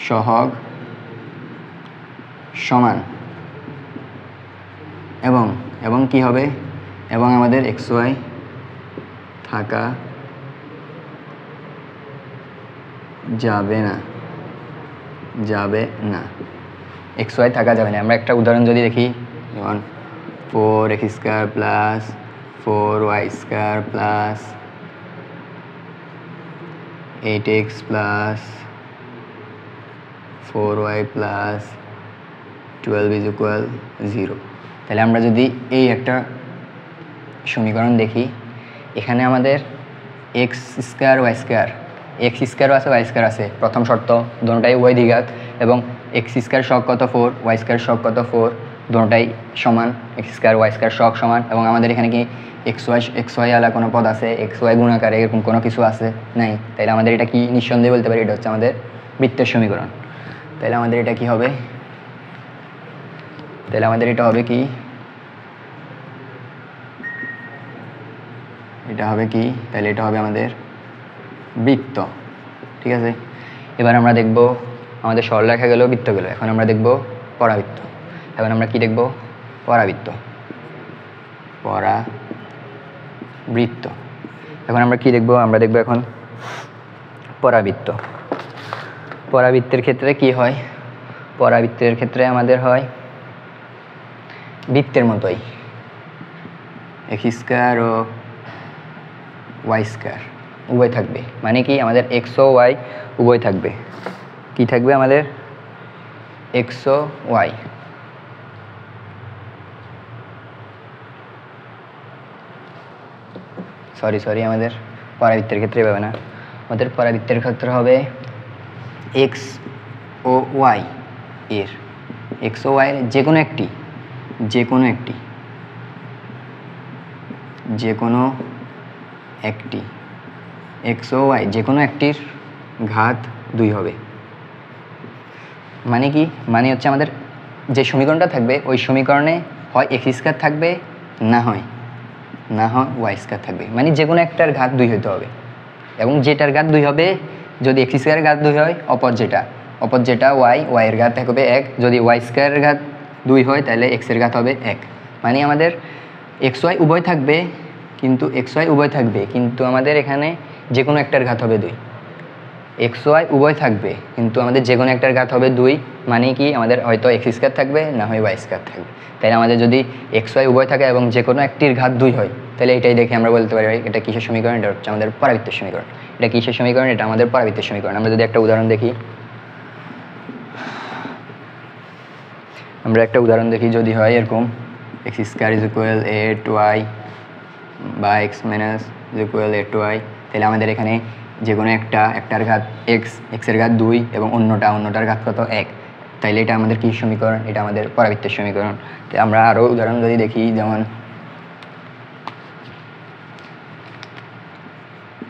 সহগ সমান, এবং কি হবে? এবং আমাদের এক্স ওয়াই থাকা যাবে না, এক্স ওয়াই থাকা যাবে না। আমরা একটা উদাহরণ যদি দেখি, যেমন 4x² + 4y² + 8x + 4y + 12 = 0। তাহলে আমরা যদি এই একটা সমীকরণ দেখি, এখানে আমাদের x² y² আছে, y² আছে। প্রথম শর্ত দোনোটাই উভয় দ্বিঘাত, এবং x² সহগ কত? 4, y² সহগ কত? 4, দোনোটাই সমান, x² y² সহগ সমান। এবং আমাদের এখানে কি এক্স ওয়াই আলা কোনো পদ আছে? এক্স ওয়াই গুণাকারে এরকম কোনো কিছু আছে? নাই। তাইলে আমাদের এটা কি নিঃসন্দেহে বলতে পারি এটা হচ্ছে আমাদের বৃত্তের সমীকরণ। তাহলে আমাদের এটা কি হবে? তাহলে আমাদের এটা হবে কি? এটা হবে কি? তাহলে এটা হবে আমাদের বৃত্ত। ঠিক আছে? এবার আমরা দেখব আমাদের সরলরেখা গেল, বৃত্ত গেল, এখন আমরা দেখব পরাবৃত্ত। এখন আমরা কি দেখব? পরাবৃত্ত, পরাবৃত্ত। এখন আমরা কি দেখব? আমরা দেখব এখন পরাবৃত্ত। পরাবৃত্তের ক্ষেত্রে কি হয়? পরাবৃত্তের ক্ষেত্রে আমাদের হয় বৃত্তের মতোই, এক্স স্কয়ার ও ওয়াই স্কয়ার উভয় থাকবে। মানে কি আমাদের এক্স ও ওয়াই উভয় থাকবে। কি থাকবে আমাদের? এক্স ও ওয়াই। সরি আমাদের পরাবৃত্তের ক্ষেত্রে এভাবে না, আমাদের পরাবৃত্তের ক্ষেত্রে হবে এক্স ও ওয়াই এর, এক্স ও ওয়াই যে কোনো একটি এক্স ও ওয়াই যে কোনো একটির ঘাত 2 হবে। মানে কি? মানে হচ্ছে আমাদের যে সমীকরণটা থাকবে ওই সমীকরণে হয় এক্স স্কয়ার থাকবে, না হয় ওয়াই স্কয়ার থাকবে। মানে যে কোনো একটার ঘাত 2 হতে হবে, এবং যেটার ঘাত 2 হবে, যদি এক্স স্কয়ারের ঘাত 2 হয় অপর যেটা ওয়াই এর ঘাত হবে 1, যদি ওয়াই স্কয়ারের ঘাত 2 হয় তাহলে এক্স এর ঘাত হবে 1। মানে আমাদের এক্স ওয়াই উভয় থাকবে, কিন্তু আমাদের এখানে যে কোনো একটার ঘাত হবে 2। এক্স ওয়াই উভয় থাকবে কিন্তু আমাদের যে কোনো একটার ঘাত হবে 2। মানে কি আমাদের হয়তো এক্স স্কয়ার থাকবে, না হয় ওয়াই স্কয়ার থাকবে। তাই আমাদের যদি এক্স ওয়াই উভয় থাকে এবং যে কোনো একটির ঘাত 2 হয়, তাহলে এটাই দেখে আমরা বলতে পারি এটা কিসের সমীকরণ? এটা হচ্ছে আমাদের পরাবৃত্তের সমীকরণ। এটা কিসের সমীকরণ? এটা আমাদের পরাবৃত্তের সমীকরণ। আমরা যদি একটা উদাহরণ দেখি, যদি হয় এরকম x square is equal 8y বা x minus is equal 8y, তাহলে আমাদের এখানে যে কোনো একটার ঘাত এক্সের ঘাত 2 এবং অন্যটার ঘাত কত? 1। তাইলে এটা আমাদের কী সমীকরণ? এটা আমাদের পরাবৃত্তের সমীকরণ। তো আমরা আরও উদাহরণ যদি দেখি, যেমন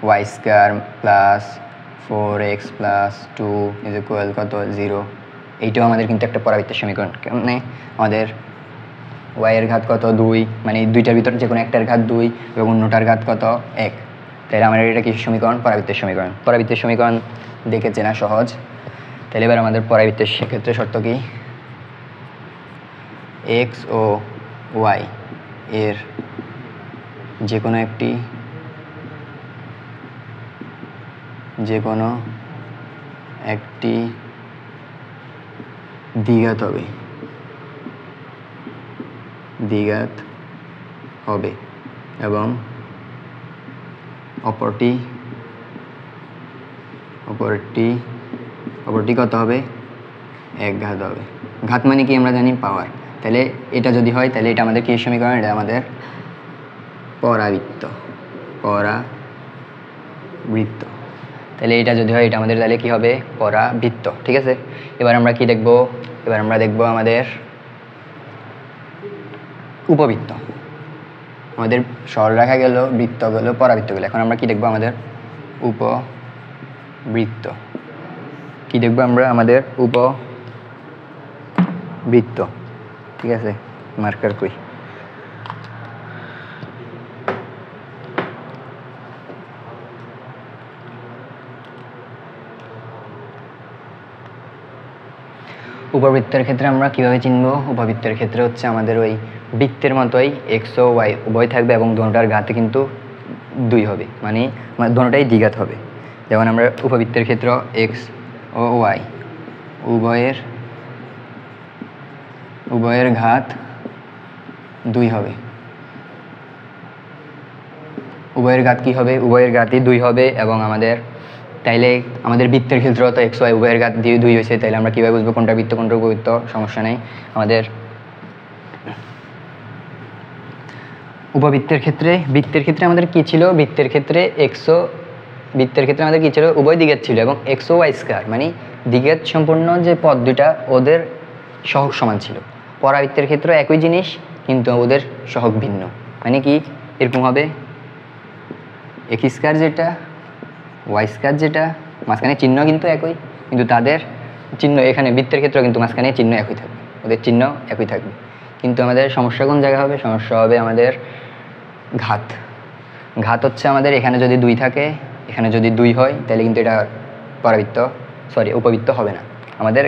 Y square plus 4x plus 2 is equal কত? 0। এইটাও আমাদের কিন্তু একটা পরাবৃত্তের সমীকরণ। মানে আমাদের ওয়াই এর ঘাত কত? 2, মানে দুইটার ভিতরে যে কোনো একটার ঘাত 2 এবং অন্যটার ঘাত কত? 1। তাহলে আমাদের এটা কি সমীকরণ? পরাবৃত্তের সমীকরণ। পরাবৃত্তের সমীকরণ দেখে চেনা সহজ। তাহলে এবার আমাদের পরাবৃত্তের সেক্ষেত্রে শর্ত কি? এক্স ও ওয়াই এর যে কোনো একটি দ্বিঘাত হবে এবং অপরটি কত হবে? এক ঘাত হবে। ঘাত মানে কি আমরা জানি? পাওয়ার। তাহলে এটা যদি হয় তাহলে এটা আমাদের কি সমীকরণ? এটা আমাদের পরাবৃত্ত। তাহলে এটা যদি হয় এটা আমাদের তাহলে কি হবে? পরাবৃত্ত। ঠিক আছে। এবার আমরা কি দেখব? এবার আমরা দেখব আমাদের উপবৃত্ত। আমাদের সরলরেখা গেল, বৃত্ত গেল, পরাবৃত্ত গেল। এখন আমরা কি দেখব? আমাদের উপবৃত্ত। কি দেখব আমরা? আমাদের উপবৃত্ত। ঠিক আছে, মার্কার কই? উপবৃত্তের ক্ষেত্রে আমরা কিভাবে চিনব? উপবৃত্তের ক্ষেত্রে হচ্ছে আমাদের ওই বৃত্তের মতোই এক্স ও ওয়াই উভয় থাকবে এবং দোনোটার ঘাতে কিন্তু 2 হবে, মানে দোনোটাই দ্বিঘাত হবে। যেমন আমরা উপবৃত্তের ক্ষেত্র এক্স ও ওয়াই উভয়ের ঘাত 2 হবে। উভয়ের ঘাত কি হবে? উভয়ের ঘাতই 2 হবে। এবং তাইলে আমাদের বৃত্তের ক্ষেত্রে তো এক্স ওয়াই উভয়ের ঘাত 2 হয়েছে, তাইলে আমরা কীভাবে বুঝবো কোনটা বৃত্ত কোনটা উপবৃত্ত? সমস্যা নেই। আমাদের উপবৃত্তের ক্ষেত্রে আমাদের কি ছিল? বৃত্তের ক্ষেত্রে আমাদের কি ছিল? উভয় দ্বিঘাত ছিল এবং এক্স ও ওয়াই স্কয়ার মানে দ্বিঘাত সম্পূর্ণ যে পদ দুটা ওদের সহগ সমান ছিল। পরাবৃত্তের ক্ষেত্রে একই জিনিস কিন্তু ওদের সহগ ভিন্ন। মানে কি এরকম হবে? এক্স স্কয়ার যেটা, ওয়াই স্কয়ার যেটা, মাঝখানে চিহ্ন কিন্তু একই, কিন্তু তাদের চিহ্ন এখানে বৃত্তের ক্ষেত্রে কিন্তু মাঝখানে চিহ্ন একই থাকবে, ওদের চিহ্ন একই থাকবে। কিন্তু আমাদের সমস্যা কোন জায়গায় হবে? সমস্যা হবে আমাদের ঘাত হচ্ছে আমাদের এখানে যদি 2 থাকে, এখানে যদি 2 হয় তাহলে কিন্তু এটা উপবৃত্ত হবে না। আমাদের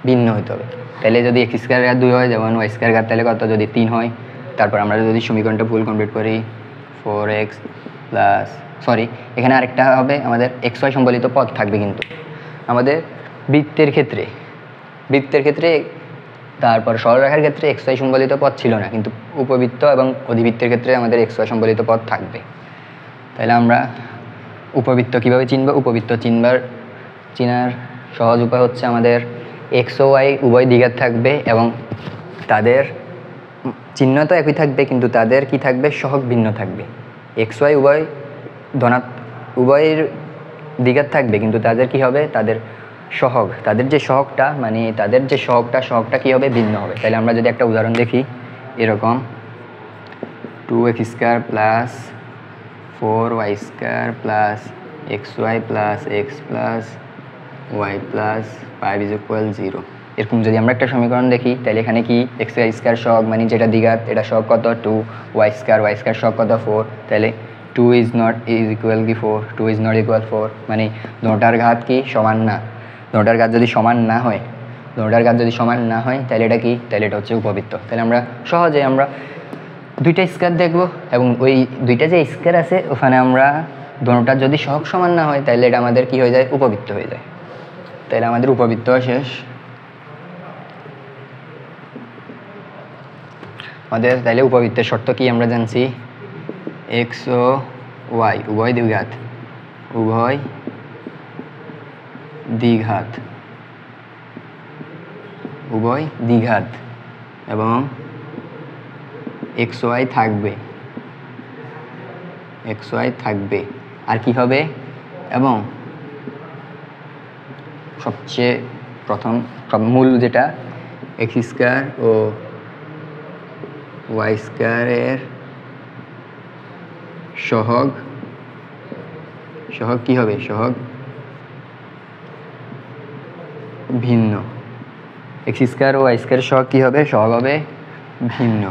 ভিন্ন হতে হবে। তাহলে যদি এক্স স্কোয়ার ঘাত 2 হয়, যেমন ওয়াই স্কোয়ার ঘাত তাহলে কত, যদি 3 হয়, তারপর আমরা যদি সমীকরণটা ফুল কমপ্লিট করি 4x প্লাস, সরি এখানে আরেকটা হবে আমাদের এক্স ওয়াই সম্বলিত পদ থাকবে, কিন্তু আমাদের বৃত্তের ক্ষেত্রে তারপর সরলরেখার ক্ষেত্রে এক্স ওয়াই সম্বলিত পদ ছিল না, কিন্তু উপবৃত্ত এবং অধিবৃত্তের ক্ষেত্রে আমাদের এক্স ওয়াই সম্বলিত পদ থাকবে। তাহলে আমরা উপবৃত্ত কীভাবে চিনব? উপবৃত্ত চিনার সহজ উপায় হচ্ছে আমাদের এক্স ও ওয়াই উভয় দ্বিঘাত থাকবে এবং তাদের চিহ্ন তো একই থাকবে, কিন্তু তাদের কি থাকবে, সহগ ভিন্ন থাকবে। এক্স ওয়াই উভয়ের দ্বিঘাত থাকবে, কিন্তু তাদের কি হবে, তাদের যে সহগটা কি হবে, ভিন্ন হবে। তাহলে আমরা যদি একটা উদাহরণ দেখি, এরকম 2x square plus 4y square plus xy plus x plus y plus 5 = 0, এরকম যদি আমরা একটা সমীকরণ দেখি, তাহলে এখানে কি এক্স ওয়াই স্কোয়ার সহগ মানে যেটা দ্বিঘাত, এটা সহগ কত 2, ওয়াই স্কোয়ার সহগ কত 4, তাহলে 2 is not equal কি 4, 2 is not equal 4, মানে দুটোটার ঘাত কি সমান না। দুটোটার ঘাত যদি সমান না হয় তাহলে এটা কি, তাহলে এটা হচ্ছে উপবৃত্ত। তাহলে আমরা সহজে দুইটা স্কোয়ার দেখব এবং ওই দুইটা যে স্কোয়ার আছে ওখানে আমরা দুটোটার যদি সহগ সমান না হয় তাহলে এটা আমাদের কি হয়ে যায়, উপবৃত্ত হয়ে যায়। তাহলে আমাদের উপবৃত্ত শেষ। তাহলে উপবৃত্তের শর্ত কি আমরা জানছি, এক্স ও ওয়াই উভয় দ্বিঘাত এবং এক্স ওয়াই থাকবে আর কি হবে, এবং সবচেয়ে মূল যেটা এক্স স্কোয়ার ও ওয়াই স্কোয়ারের সহগ কি হবে, সহগ ভিন্ন। এক্স স্কোয়ার ও ওয়াই স্কোয়ারের সহগ কি হবে, সহগ হবে ভিন্ন।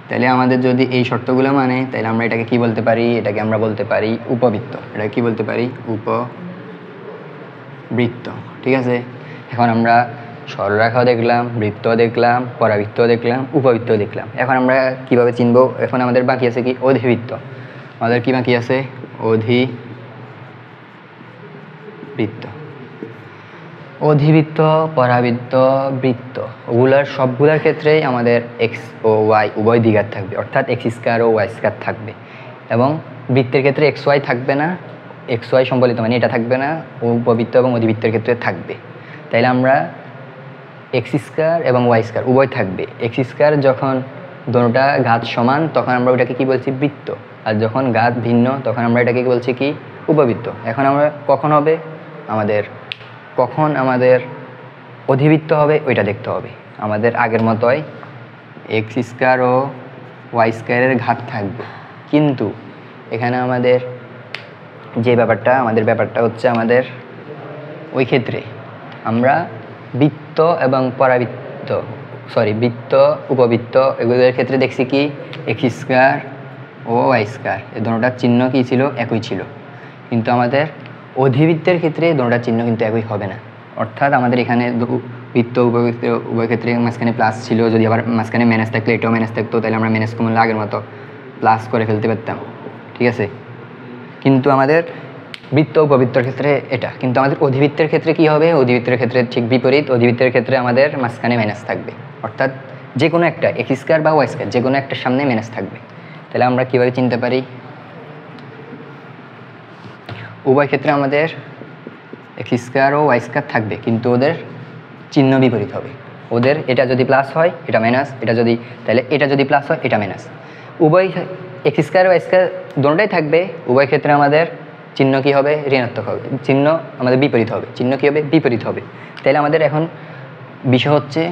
তাহলে আমাদের যদি এই শর্তগুলো মানে, তাহলে আমরা এটাকে কি বলতে পারি, এটাকে আমরা বলতে পারি উপবৃত্ত। এটাকে কি বলতে পারি, উপবৃত্ত। ঠিক আছে, এখন আমরা সরলরেখাও দেখলাম, বৃত্ত দেখলাম, পরাবৃত্ত দেখলাম, উপবৃত্ত দেখলাম। এখন আমরা কিভাবে চিনব, এখন আমাদের বাকি আছে কি, অধিবৃত্ত। আমাদের কি বাকি আছে, অধিবৃত্ত, পরাবৃত্ত, বৃত্ত, ওগুলার সবগুলোর ক্ষেত্রেই আমাদের এক্স ও ওয়াই উভয় দ্বিঘাত থাকবে, অর্থাৎ এক্স স্কোয়ার ও ওয়াই স্কোয়ার থাকবে। এবং বৃত্তের ক্ষেত্রে এক্স ওয়াই থাকবে না, এক্স ওয়াই সম্বলিত মানে এটা থাকবে না, উপবৃত্ত এবং অধিবৃত্তের ক্ষেত্রে থাকবে। তাইলে আমরা এক্স স্কোয়ার এবং ওয়াই স্কোয়ার উভয় থাকবে। এক্স স্কোয়ার যখন দুটোটা ঘাত সমান তখন আমরা ওটাকে কি বলছি, বৃত্ত, আর যখন ঘাত ভিন্ন তখন আমরা এটাকে বলছি কি, উপবৃত্ত। এখন আমরা কখন আমাদের অধিবৃত্ত হবে ওইটা দেখতে হবে। আমাদের আগের মতোই এক্স স্কোয়ার ও ওয়াই স্কোয়ারের ঘাত থাকবে, কিন্তু এখানে আমাদের ব্যাপারটা হচ্ছে আমাদের ওই ক্ষেত্রে আমরা বৃত্ত এবং বৃত্ত উপবৃত্ত এগুলোর ক্ষেত্রে দেখছি কি এক্স স্কোয়ার ও ওয়াই স্কোয়ার এই দুটোটার চিহ্ন কি ছিল, একই ছিল। কিন্তু আমাদের অধিবৃত্তের ক্ষেত্রে দুটোটার চিহ্ন কিন্তু একই হবে না। অর্থাৎ আমাদের এখানে বৃত্ত উপবৃত্ত উভয় ক্ষেত্রে মাঝখানে প্লাস ছিল, যদি আবার মাঝখানে ম্যানেজ থাকলে এটাও ম্যানেজ থাকতো, তাহলে আমরা ম্যানেজ কমলে আগের মতো প্লাস করে ফেলতে পারতাম। ঠিক আছে, কিন্তু আমাদের বৃত্ত উপবৃত্তর ক্ষেত্রে এটা, কিন্তু আমাদের অধিবৃত্তের ক্ষেত্রে কি হবে, অধিবৃত্তের ক্ষেত্রে ঠিক বিপরীত। অধিবৃত্তের ক্ষেত্রে আমাদের মাঝখানে ম্যানেজ থাকবে, অর্থাৎ যে কোনো একটা এক্স স্কোয়ার বা ওয়াই স্কোয়ার যে কোনো একটা সামনে ম্যানেজ থাকবে। তাহলে আমরা কীভাবে চিনতে পারি, উভয় ক্ষেত্রে আমাদের এক্স স্কোয়ার ও ওয়াই স্কোয়ার থাকবে, কিন্তু ওদের চিহ্ন বিপরীত হবে। ওদের এটা যদি প্লাস হয় এটা মাইনাস, তাহলে এটা যদি প্লাস হয় এটা মাইনাস। উভয় এক্স স্কোয়ার ওয়াই স্কোয়ার দুটোটাই থাকবে, উভয় ক্ষেত্রে আমাদের চিহ্ন কি হবে, ঋণাত্মক হবে, চিহ্ন আমাদের বিপরীত হবে, চিহ্ন কি হবে, বিপরীত হবে। তাহলে আমাদের এখন বিষয় হচ্ছে,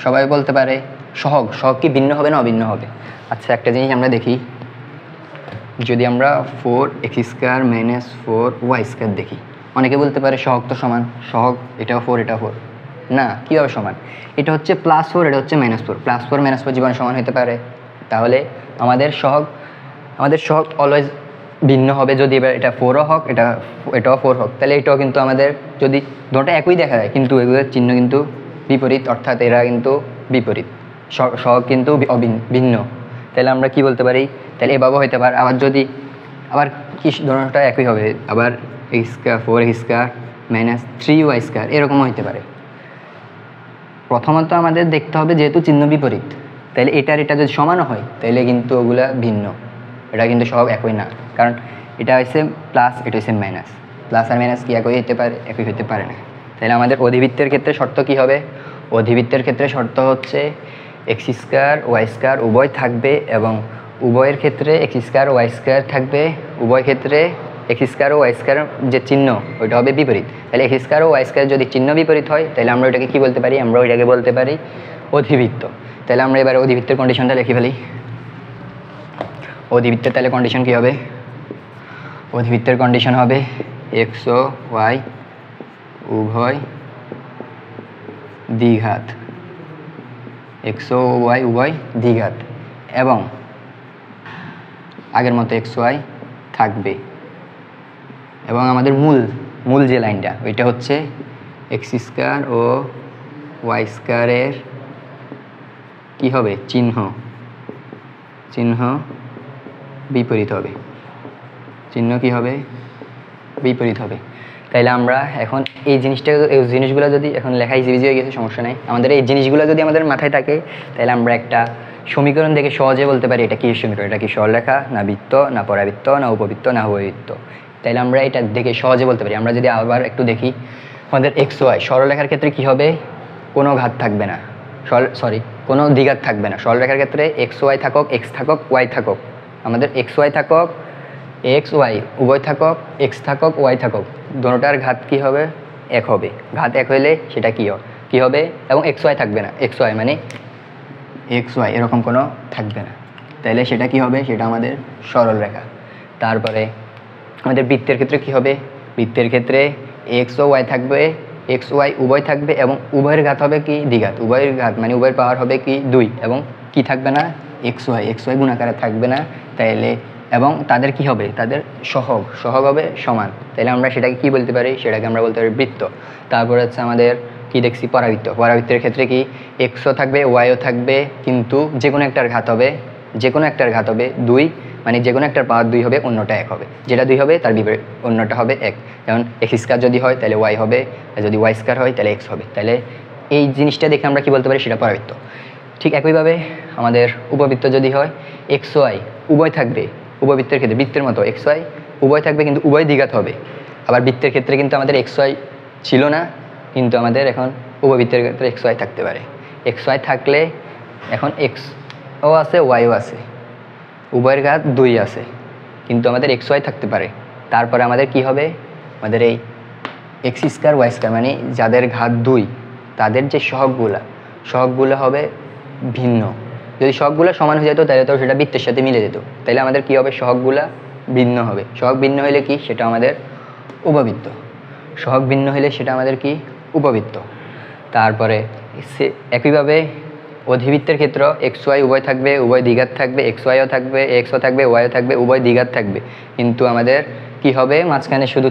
সবাই বলতে পারে সহগ কি ভিন্ন হবে না অভিন্ন হবে। আচ্ছা, একটা জিনিস আমরা দেখি, যদি আমরা 4x square minus 4y square দেখি, অনেকে বলতে পারে সহগ তো সমান, সহগ এটাও 4 এটাও 4, না, কীভাবে সমান, এটা হচ্ছে +4 এটা হচ্ছে -4, +4 -4 জীবনে সমান হতে পারে। তাহলে আমাদের সহগ অলওয়েজ ভিন্ন হবে। যদি এবার এটা 4ও হোক এটাও 4 হোক, তাহলে এটাও কিন্তু আমাদের যদি দুটো একই দেখা যায় কিন্তু এগুলোর চিহ্ন কিন্তু বিপরীত, অর্থাৎ এরা কিন্তু বিপরীত, সহগ কিন্তু ভিন্ন। তাহলে আমরা কি বলতে পারি, তাহলে এভাবে হইতে পারে। আবার যদি আবার কি ধরনটা একই হবে, আবার x square 4x square minus 3y square এরকমও হইতে পারে। প্রথমত আমাদের দেখতে হবে যেহেতু চিহ্ন বিপরীত, তাহলে এটা যদি সমান হয় তাহলে কিন্তু ওগুলা ভিন্ন, এটা কিন্তু সব একই না, কারণ এটা হচ্ছে প্লাস, এটা হচ্ছে মাইনাস। প্লাস আর মাইনাস কি একই হতে পারে? একই হতে পারে না। তাহলে আমাদের অধিবৃত্তের ক্ষেত্রে শর্ত কি হবে? অধিবৃত্তের ক্ষেত্রে শর্ত হচ্ছে এক্স স্কোয়ার ওয়াই স্কোয়ার উভয় থাকবে, এবং উভয়ের ক্ষেত্রে এক্স স্কোয়ার ওয়াই স্কোয়ার থাকবে, উভয় ক্ষেত্রে এক্স স্কোয়ার ও ওয়াই স্কোয়ার যে চিহ্ন ওইটা হবে বিপরীত। তাহলে এক্স স্কোয়ার ও ওয়াই স্কোয়ার যদি চিহ্ন বিপরীত হয় তাহলে আমরা ওইটাকে কী বলতে পারি? আমরা ওইটাকে বলতে পারি অধিবৃত্ত। তাহলে আমরা এবার অধিবৃত্তের কন্ডিশনটা লিখে ফেলি। অধিবৃত্তের তাহলে কন্ডিশন কী হবে? অধিবৃত্তের কন্ডিশন হবে এক্স ও ওয়াই উভয় দ্বিঘাত, এক্স ও ওয়াই উভয় দ্বিঘাত, এবং আগের মতো এক্স ওয়াই থাকবে, এবং আমাদের মূল যে লাইনটা ওইটা হচ্ছে এক্স স্কোয়ার ও ওয়াই স্কোয়ারের কী হবে? চিহ্ন বিপরীত হবে, চিহ্ন কী হবে? বিপরীত হবে। তাইলে আমরা এখন এই জিনিসগুলো যদি এখন লেখা ইজি হয়ে গেছে, সমস্যা নেই। আমাদের এই জিনিসগুলো যদি আমাদের মাথায় থাকে তাহলে আমরা একটা সমীকরণ দেখে সহজে বলতে পারি এটা কী সমীকরণ, এটা কি সরলরেখা না বৃত্ত না পরাবৃত্ত না উপবৃত্ত না উভয়বৃত্ত। তাইলে আমরা এটা দেখে সহজে বলতে পারি। আমরা যদি আবার একটু দেখি, আমাদের এক্স ওয়াই সরলরেখার ক্ষেত্রে কি হবে? কোনো ঘাত থাকবে না, কোনো দ্বিঘাত থাকবে না। সরলরেখার ক্ষেত্রে এক্স ওয়াই থাকক, এক্স থাকক, ওয়াই থাকক, আমাদের এক্স ওয়াই থাকক, এক্স ওয়াই উভয় থাকক, এক্স থাকক, ওয়াই থাকক, দুটোটার ঘাত কি হবে? এক হবে। ঘাত এক হইলে সেটা কি হবে? এবং এক্স ওয়াই থাকবে না, এক্স ওয়াই মানে এক্স ওয়াই এরকম কোনো থাকবে না। তাইলে সেটা কি হবে? সেটা আমাদের সরল রেখা। তারপরে আমাদের বৃত্তের ক্ষেত্রে কি হবে? বৃত্তের ক্ষেত্রে এক্স ও ওয়াই থাকবে, এক্স ওয়াই উভয় থাকবে, এবং উভয়ের ঘাত হবে কি? দ্বিঘাত। উভয়ের ঘাত মানে উভয়ের পাওয়ার হবে কি? 2, এবং কি থাকবে না? এক্স ওয়াই গুণাকারে থাকবে না। তাইলে এবং তাদের কি হবে? তাদের সহগ হবে সমান। তাহলে আমরা সেটাকে কি বলতে পারি? সেটাকে আমরা বলতে পারি বৃত্ত। তারপরে হচ্ছে আমাদের কি দেখছি? পরাবৃত্তের ক্ষেত্রে কি? এক্সও থাকবে, ওয়াইও থাকবে, কিন্তু যে কোনো একটার ঘাত হবে 2, মানে যে কোনো একটার পাওয়ার 2 হবে, অন্যটা 1 হবে। যেটা 2 হবে তার বিপরীত অন্যটা হবে 1। যেমন এক্স স্কোয়ার যদি হয় তাহলে ওয়াই হবে, আর যদি ওয়াই স্কোয়ার হয় তাহলে এক্স হবে। তাহলে এই জিনিসটা দেখে আমরা কি বলতে পারি? সেটা পরাবৃত্ত। ঠিক একইভাবে আমাদের উপবৃত্ত যদি হয়, এক্স ওয়াই উভয় থাকবে, উপবৃত্তের ক্ষেত্রে বৃত্তের মতো এক্স ওয়াই উভয় থাকবে, কিন্তু উভয় দ্বিঘাত হবে। আবার বৃত্তের ক্ষেত্রে কিন্তু আমাদের এক্স ওয়াই ছিল না, কিন্তু আমাদের এখন উপবৃত্তের ক্ষেত্রে এক্স ওয়াই থাকতে পারে। এক্স ওয়াই থাকলে এখন এক্সও আছে, ওয়াইও আছে, উভয়ের ঘাত 2 আছে, কিন্তু আমাদের এক্স ওয়াই থাকতে পারে। তারপরে আমাদের কি হবে? আমাদের এই এক্স স্কোয়ার ওয়াই স্কোয়ার মানে যাদের ঘাত 2 তাদের যে সহগগুলো হবে ভিন্ন। যদি সহগগুলো সমান হয়ে যেত তাহলে তো সেটা বৃত্তের সাথে মিলে যেত। তাহলে আমাদের কি হবে? সহগগুলা ভিন্ন হবে। সহগ ভিন্ন হলে কি? সেটা আমাদের উপবৃত্ত। সহগ ভিন্ন হলে সেটা আমাদের কি? উপবৃত্ত। তারপরে একইভাবে অধিবৃত্তের ক্ষেত্রে এক্স ওয়াই উভয় থাকবে, উভয় দ্বিঘাত থাকবে, এক্স ওয়াইও থাকবে, এক্সও থাকবে, ওয়াইও থাকবে, উভয় দ্বিঘাত থাকবে, কিন্তু আমাদের কি হবে? মাঝখানে শুধু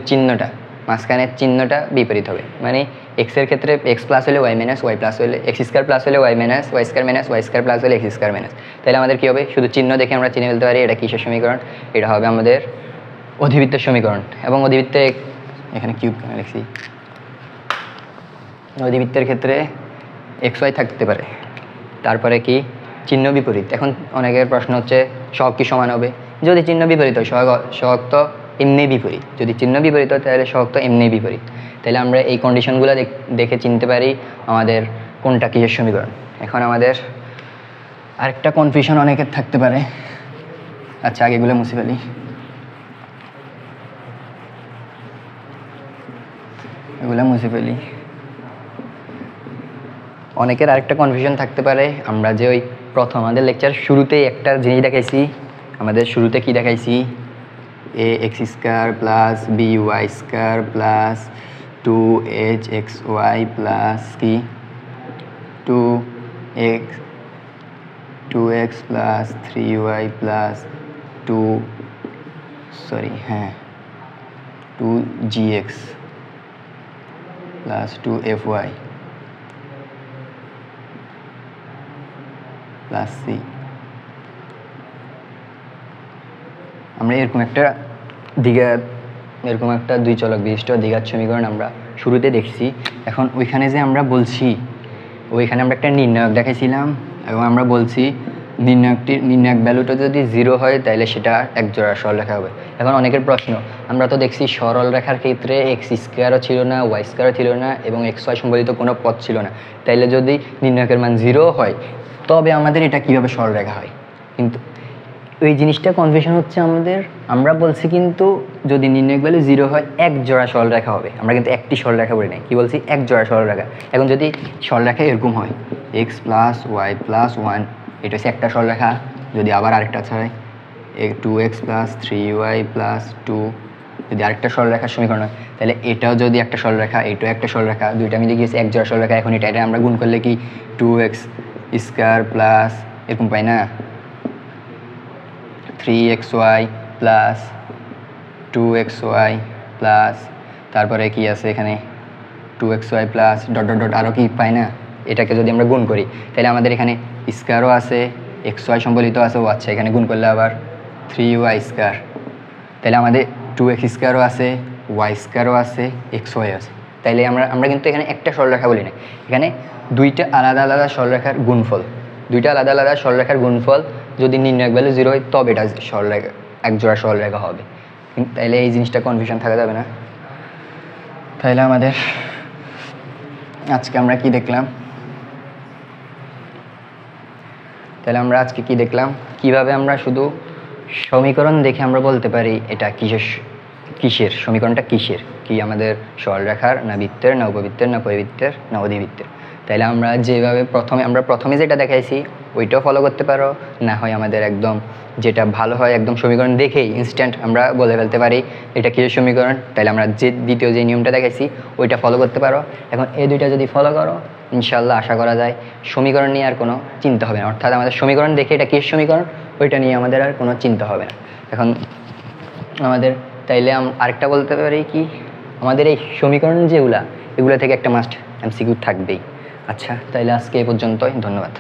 মাঝখানের চিহ্নটা বিপরীত হবে। মানে এক্সের ক্ষেত্রে এক্স প্লাস হলে ওয়াই মাইনাস, ওয়াই প্লাস হলে এক্স স্কোয়ার প্লাস হলে Y minus, Y square minus, Y square plus হলে এক্স স্কোয়ার মাইনাস। তাহলে আমাদের কি হবে? শুধু চিহ্ন দেখে আমরা চিনে ফেলতে পারি এটা কিসের সমীকরণ। এটা হবে আমাদের অধিবৃত্তের সমীকরণ। এবং অধিবৃত্তে এখানে কিউব কেন লিখছি? অধিবৃত্তের ক্ষেত্রে এক্স ওয়াই থাকতে পারে। তারপরে কি? চিহ্ন বিপরীত। এখন অনেকের প্রশ্ন হচ্ছে সহগ কি সমান হবে? যদি চিহ্ন বিপরীত হয়, সহগ তো এমনি বিপরীত। যদি চিহ্ন বিপরীত হয় তাহলে সহগ তো এমনি বিপরীত। তাহলে আমরা এই কন্ডিশনগুলো দেখে চিনতে পারি আমাদের কোনটা কিসের সমীকরণ। এখন আমাদের আরেকটা কনফিউশন অনেকের থাকতে পারে। আচ্ছা, আগে এগুলো মুছে ফেলি। অনেকের আরেকটা কনফিউশন থাকতে পারে, আমরা যে ওই প্রথম আমাদের লেকচার শুরুতেই একটা জিনিস দেখাইছি, আমাদের শুরুতে কি দেখাইছি? A x square plus b y square plus 2hxy plus কি 2x plus 3y plus 2gx plus 2fy plus c. আমরা এরকম একটা দুই চলক বিশিষ্ট দ্বিঘাত সমীকরণ আমরা শুরুতে দেখছি। এখন ওইখানে যে আমরা বলছি, ওইখানে আমরা একটা নির্ণায়ক দেখাইছিলাম এবং আমরা বলছি নির্ণায়ক ভ্যালুটা যদি 0 হয় তাহলে সেটা এক জোড়া সরলরেখা হবে। এখন অনেকের প্রশ্ন, আমরা তো দেখছি সরল রেখার ক্ষেত্রে এক্স স্কোয়ারও ছিল না, ওয়াই স্কোয়ারও ছিল না এবং এক্স ওয়াই সম্বলিত কোনো পদ ছিল না, তাইলে যদি নির্ণায়কের মান 0 হয় তবে আমাদের এটা কীভাবে সরলরেখা হয়? কিন্তু ওই জিনিসটা কনফিউশন হচ্ছে আমাদের। আমরা বলছি কিন্তু যদি নির্ণায়ক ভ্যালু 0 হয় এক জোড়া সরলরেখা হবে, আমরা কিন্তু একটি সরলরেখা বলি নাই, কি বলছি? এক জোড়া সরলরেখা। এখন যদি সরলরেখা এরকম হয় x + y + 1, এটা হচ্ছে একটা সরলরেখা। যদি আবার আরেকটা ছাড়াই 2x + 3y + 2, যদি আরেকটা সরলরেখার সমীকরণ হয় তাহলে এটাও যদি একটা সরলরেখা, এটাও একটা সরলরেখা, দুইটা মিলে গিয়েছে এক জোড়া সরলরেখা। এখন এটা আমরা গুণ করলে কি 2x² প্লাস এরকম পাই না, 3xy প্লাস 2xy প্লাস তারপরে কি আছে এখানে 2xy plus dot dot dot আরও কি পাই না। এটাকে যদি আমরা গুণ করি তাহলে আমাদের এখানে স্কোয়ারও আছে, xy সম্বলিত আছে, ও আচ্ছা এখানে গুণ করলে আবার 3y², তাহলে আমাদের 2x² আছে, y² আছে, xy আছে। তাইলে আমরা কিন্তু এখানে একটা সরলরেখা বলি না, এখানে দুইটা আলাদা আলাদা সরলরেখার গুণফল, দুইটা আলাদা আলাদা সরলরেখার গুণফল। যদি নির্ণায়ক ভ্যালু 0 হয় তবে এটা সরলরেখা, এক জোড়া সরলরেখা হবে। তাইলে এই জিনিসটা কনফিউশন থাকা যাবে না। তাইলে আমাদের আজকে আমরা কি দেখলাম? তাহলে আমরা আজকে কি দেখলাম, কিভাবে আমরা শুধু সমীকরণ দেখে আমরা বলতে পারি এটা কিসের সমীকরণটা কিসের, কি আমাদের সরলরেখার না বৃত্তের না উপবৃত্তের না পরিবৃত্তের না অধিবৃত্তের। তাইলে আমরা যেভাবে প্রথমে যেটা দেখাইছি ওইটাও ফলো করতে পারো, না হয় আমাদের একদম যেটা ভালো হয় একদম সমীকরণ দেখেই ইনস্ট্যান্ট আমরা বলে ফেলতে পারি এটা কিসের সমীকরণ। তাইলে আমরা দ্বিতীয় যে নিয়মটা দেখাইছি ওইটা ফলো করতে পারো। এখন এই দুইটা যদি ফলো করো ইনশাল্লাহ আশা করা যায় সমীকরণ নিয়ে আর কোনো চিন্তা হবে না, অর্থাৎ আমাদের সমীকরণ দেখে এটা কিসের সমীকরণ ওইটা নিয়ে আমাদের আর কোনো চিন্তা হবে না। এখন আমাদের তাইলে আরেকটা বলতে পারি কি, আমাদের এই সমীকরণ এগুলা থেকে একটা মাস্ট MCQ থাকবেই। আচ্ছা তাইলে আজকে এই পর্যন্তই, ধন্যবাদ।